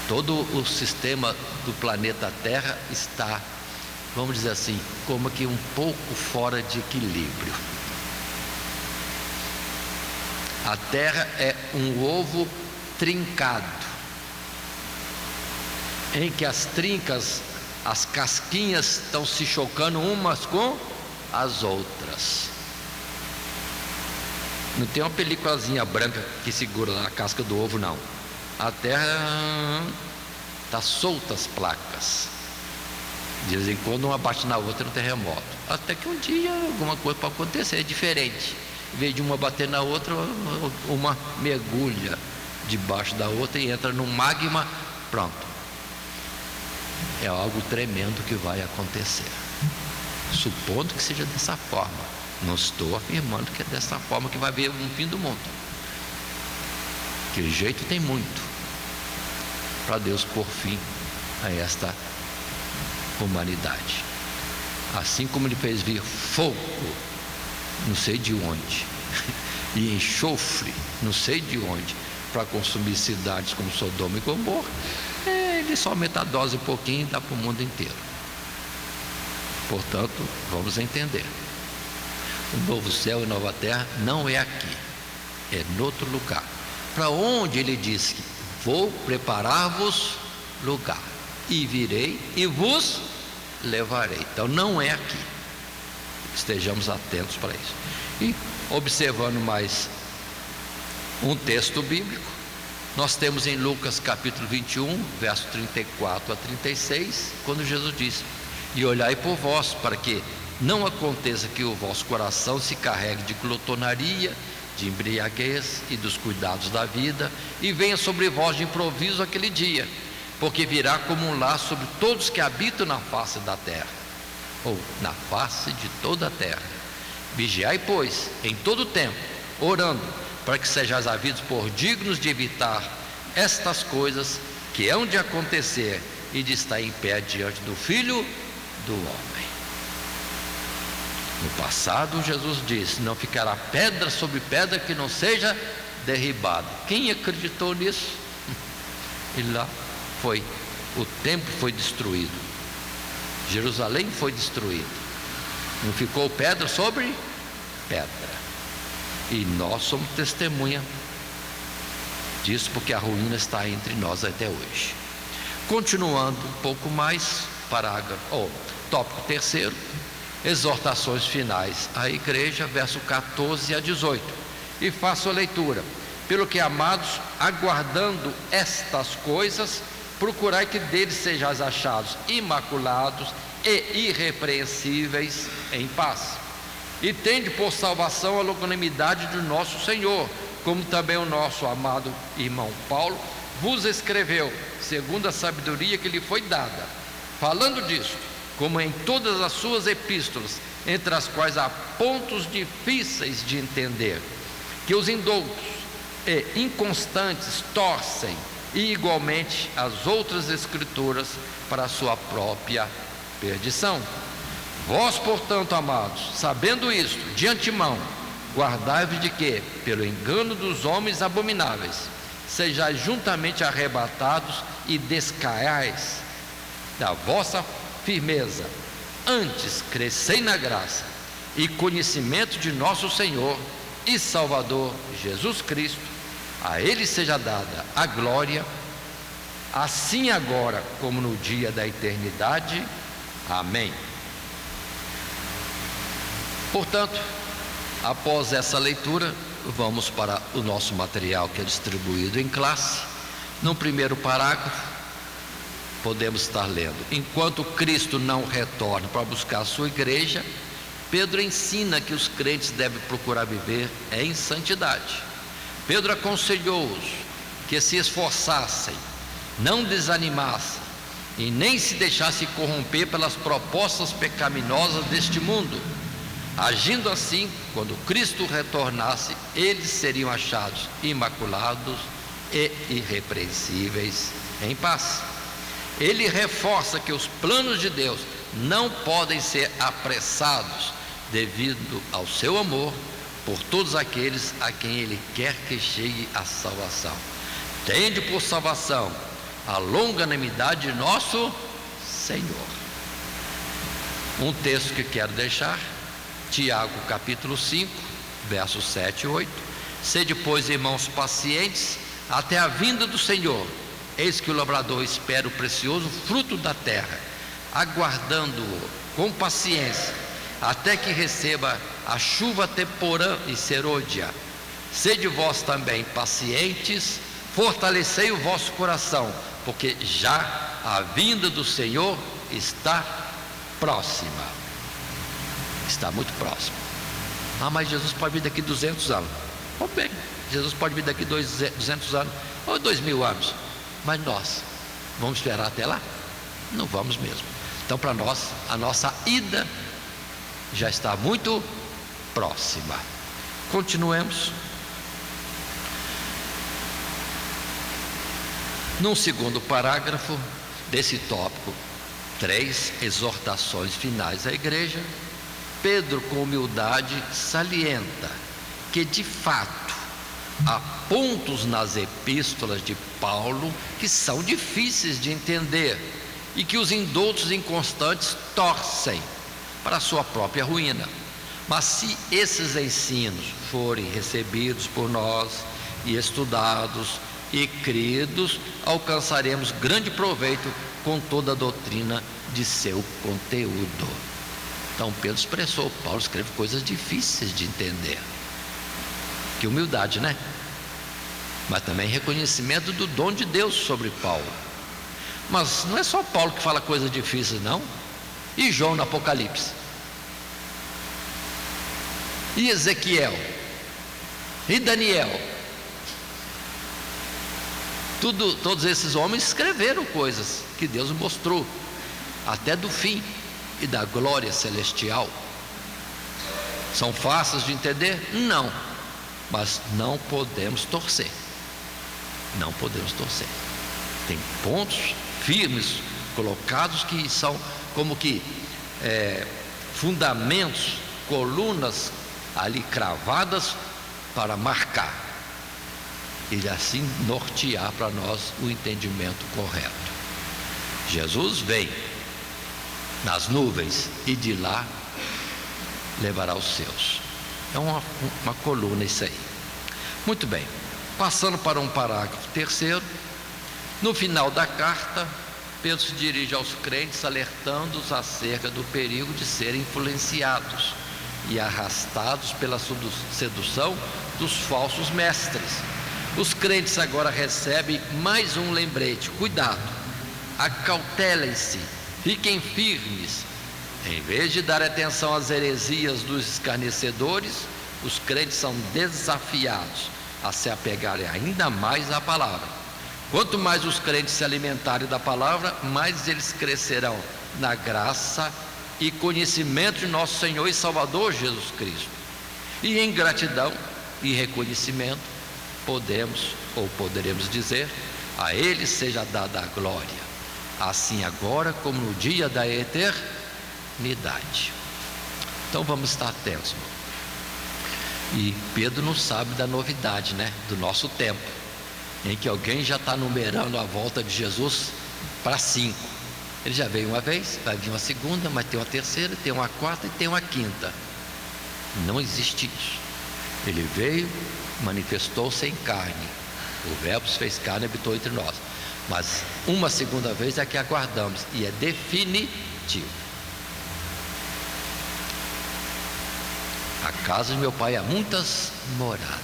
Todo o sistema do planeta Terra está, vamos dizer assim, como que um pouco fora de equilíbrio. A Terra é um ovo trincado, em que as trincas, as casquinhas estão se chocando umas com as outras. Não tem uma peliculazinha branca que segura na casca do ovo, não. A terra está solta as placas. De vez em quando uma bate na outra no terremoto. Até que um dia alguma coisa pode acontecer, é diferente. Em vez de uma bater na outra, uma mergulha debaixo da outra e entra no magma. Pronto. É algo tremendo que vai acontecer. Supondo que seja dessa forma. Não estou afirmando que é dessa forma que vai haver um fim do mundo. Que jeito tem muito para Deus pôr fim a esta humanidade. Assim como Ele fez vir fogo, não sei de onde, e enxofre, não sei de onde, para consumir cidades como Sodoma e Gomorra, Ele só aumenta a dose um pouquinho e dá para o mundo inteiro. Portanto, vamos entender. O novo céu e nova terra não é aqui, é em outro lugar. Para onde Ele diz que vou preparar-vos lugar, e virei e vos levarei. Então não é aqui. Estejamos atentos para isso. E observando mais um texto bíblico, nós temos em Lucas capítulo 21, verso 34 a 36, quando Jesus diz: E olhai por vós, para que não aconteça que o vosso coração se carregue de glutonaria, de embriaguez e dos cuidados da vida, e venha sobre vós de improviso aquele dia, porque virá como um laço sobre todos que habitam na face da terra, ou na face de toda a terra. Vigiai, pois, em todo o tempo, orando, para que sejais havidos por dignos de evitar estas coisas que hão de acontecer e de estar em pé diante do Filho do Homem. No passado, Jesus disse: não ficará pedra sobre pedra que não seja derribada. Quem acreditou nisso? E lá foi, o templo foi destruído, Jerusalém foi destruído, não ficou pedra sobre pedra. E nós somos testemunha disso, porque a ruína está entre nós até hoje. Continuando um pouco mais, tópico terceiro, exortações finais à igreja, verso 14 a 18. E faço a leitura: pelo que, amados, aguardando estas coisas, procurai que deles sejais achados imaculados e irrepreensíveis em paz. E tende por salvação a longanimidade do nosso Senhor, como também o nosso amado irmão Paulo vos escreveu, segundo a sabedoria que lhe foi dada, falando disto, como em todas as suas epístolas, entre as quais há pontos difíceis de entender, que os indoutos e inconstantes torcem, e igualmente as outras escrituras, para a sua própria perdição. Vós, portanto, amados, sabendo isto de antemão, guardai-vos de que, pelo engano dos homens abomináveis, sejais juntamente arrebatados e descaiais da vossa firmeza. Antes crescei na graça e conhecimento de nosso Senhor e Salvador Jesus Cristo. A Ele seja dada a glória, assim agora como no dia da eternidade. Amém. Portanto, após essa leitura, vamos para o nosso material, que é distribuído em classe. No primeiro parágrafo, podemos estar lendo: enquanto Cristo não retorna para buscar a sua igreja, Pedro ensina que os crentes devem procurar viver em santidade. Pedro aconselhou-os que se esforçassem, não desanimassem e nem se deixassem corromper pelas propostas pecaminosas deste mundo. Agindo assim, quando Cristo retornasse, eles seriam achados imaculados e irrepreensíveis em paz. Ele reforça que os planos de Deus não podem ser apressados, devido ao seu amor por todos aqueles a quem Ele quer que chegue a salvação. Tende por salvação a longanimidade de nosso Senhor. Um texto que quero deixar: Tiago capítulo 5, versos 7 e 8. Sede, pois, irmãos, pacientes até a vinda do Senhor. Eis que o lavrador espera o precioso fruto da terra, aguardando-o com paciência, até que receba a chuva temporã e serôdia. Sede vós também pacientes, fortalecei o vosso coração, porque já a vinda do Senhor está próxima. Está muito próximo. Mas Jesus pode vir daqui 200 anos. Bem, Jesus pode vir daqui 200 anos ou 2000 anos. Mas nós vamos esperar até lá? Não vamos mesmo. Então, para nós, a nossa ida já está muito próxima. Continuemos. Num segundo parágrafo desse tópico 3, exortações finais à igreja, Pedro, com humildade, salienta que, de fato, há pontos nas epístolas de Paulo que são difíceis de entender e que os indoutos inconstantes torcem para a sua própria ruína. Mas se esses ensinos forem recebidos por nós e estudados e cridos, alcançaremos grande proveito com toda a doutrina de seu conteúdo. Então Pedro expressou, Paulo escreve coisas difíceis de entender. Que humildade, né? Mas também reconhecimento do dom de Deus sobre Paulo. Mas não é só Paulo que fala coisas difíceis, não. E João no Apocalipse. E Ezequiel. E Daniel. Todos esses homens escreveram coisas que Deus mostrou, até do fim e da glória celestial. São fáceis de entender? Não. Mas não podemos torcer. Não podemos torcer. Tem pontos firmes colocados que são como que fundamentos, colunas ali cravadas para marcar e assim nortear para nós o entendimento correto. Jesus vem nas nuvens e de lá levará os seus. É uma coluna isso aí. Muito bem, passando para um parágrafo terceiro. No final da carta, Pedro se dirige aos crentes alertando-os acerca do perigo de serem influenciados e arrastados pela sedução dos falsos mestres. Os crentes agora recebem mais um lembrete: cuidado, acautelem-se, fiquem firmes. Em vez de dar atenção às heresias dos escarnecedores, os crentes são desafiados a se apegarem ainda mais à palavra. Quanto mais os crentes se alimentarem da palavra, mais eles crescerão na graça e conhecimento de nosso Senhor e Salvador Jesus Cristo. E em gratidão e reconhecimento, poderemos dizer: a Ele seja dada a glória, assim agora como no dia da eternidade. Então vamos estar atentos. E Pedro não sabe da novidade, do nosso tempo, em que alguém já está numerando a volta de Jesus para 5. Ele já veio uma vez, vai vir uma segunda, mas tem uma terceira, tem uma quarta e tem uma quinta. Não existe isso. Ele veio, manifestou-se em carne, o Verbo se fez carne e habitou entre nós. Mas uma segunda vez é que aguardamos, e é definitivo. A casa de meu pai há muitas moradas.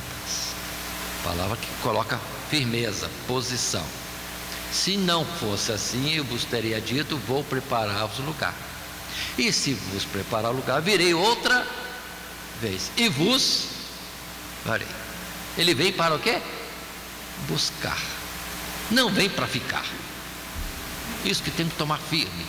Palavra que coloca firmeza, posição. Se não fosse assim, eu vos teria dito: vou preparar-vos lugar. E se vos preparar lugar, virei outra vez e vos farei. Ele vem para o quê? Buscar. Não vem para ficar. Isso que tem que tomar firme,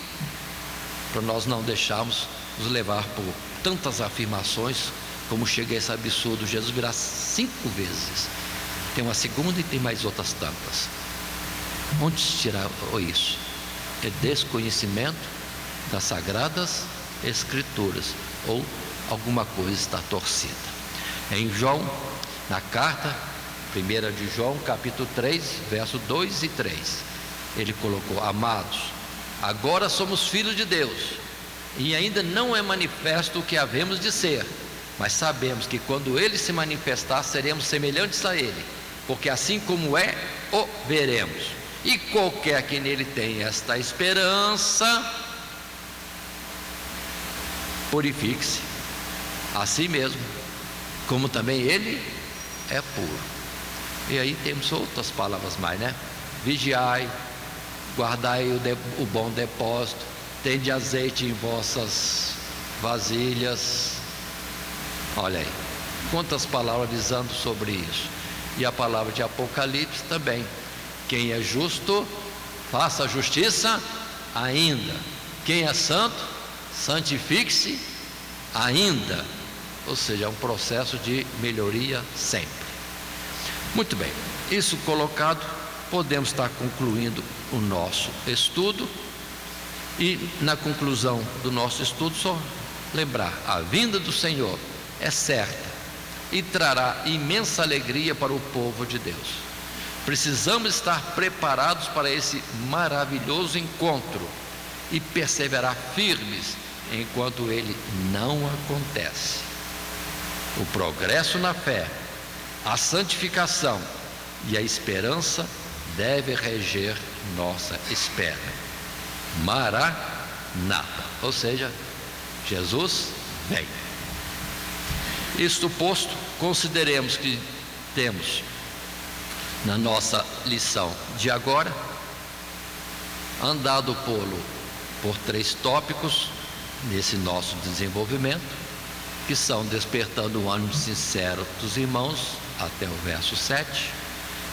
para nós não deixarmos nos levar por tantas afirmações, como chega a esse absurdo: Jesus virá 5 vezes. Tem uma segunda e tem mais outras tantas. Onde se tirou isso? É desconhecimento das sagradas escrituras, ou alguma coisa está torcida. Em João, na carta 1 de João, capítulo 3, verso 2 e 3, ele colocou: amados, agora somos filhos de Deus, e ainda não é manifesto o que havemos de ser, mas sabemos que quando Ele se manifestar, seremos semelhantes a Ele, porque assim como é, o veremos. E qualquer que nele tem esta esperança, purifique-se a si mesmo, como também Ele é puro. E aí temos outras palavras mais, Vigiai, guardai o bom depósito, tende azeite em vossas vasilhas. Olha aí, quantas palavras avisando sobre isso. E a palavra de Apocalipse também: quem é justo, faça a justiça ainda. Quem é santo, santifique-se ainda. Ou seja, é um processo de melhoria sempre. Muito bem, isso colocado, podemos estar concluindo o nosso estudo. E na conclusão do nosso estudo, só lembrar: a vinda do Senhor é certa e trará imensa alegria para o povo de Deus. Precisamos estar preparados para esse maravilhoso encontro e perseverar firmes enquanto ele não acontece. O progresso na fé, a santificação e a esperança deve reger nossa espera. Maranata, ou seja, Jesus vem. Isto posto, consideremos que temos na nossa lição de agora andado por 3 tópicos nesse nosso desenvolvimento, que são despertando o ânimo sincero dos irmãos, até o verso 7,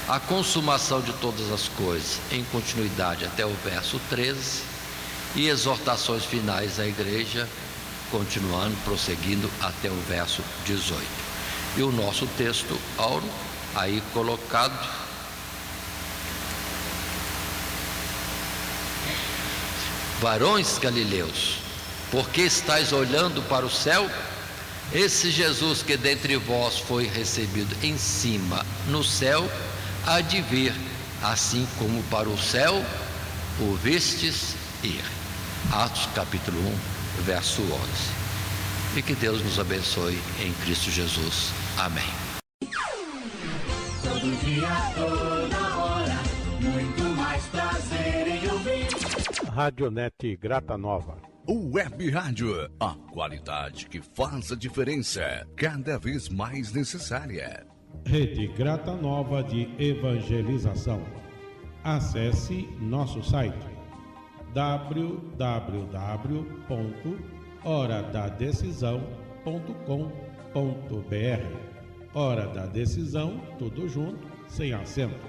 a consumação de todas as coisas, em continuidade até o verso 13, e exortações finais à igreja, continuando, prosseguindo até o verso 18. E o nosso texto áureo, aí colocado: varões galileus, por que estáis olhando para o céu? Esse Jesus que dentre vós foi recebido em cima no céu, há de vir, assim como para o céu o vistes ir. Atos capítulo 1, verso 11. E que Deus nos abençoe em Cristo Jesus. Amém. Todo dia, toda hora, muito mais prazer em ouvir. Radionet Grata Nova. Web Rádio, a qualidade que faz a diferença, cada vez mais necessária. Rede Grata Nova de Evangelização. Acesse nosso site www.horadadecisão.com.br. Hora da Decisão, tudo junto, sem acento.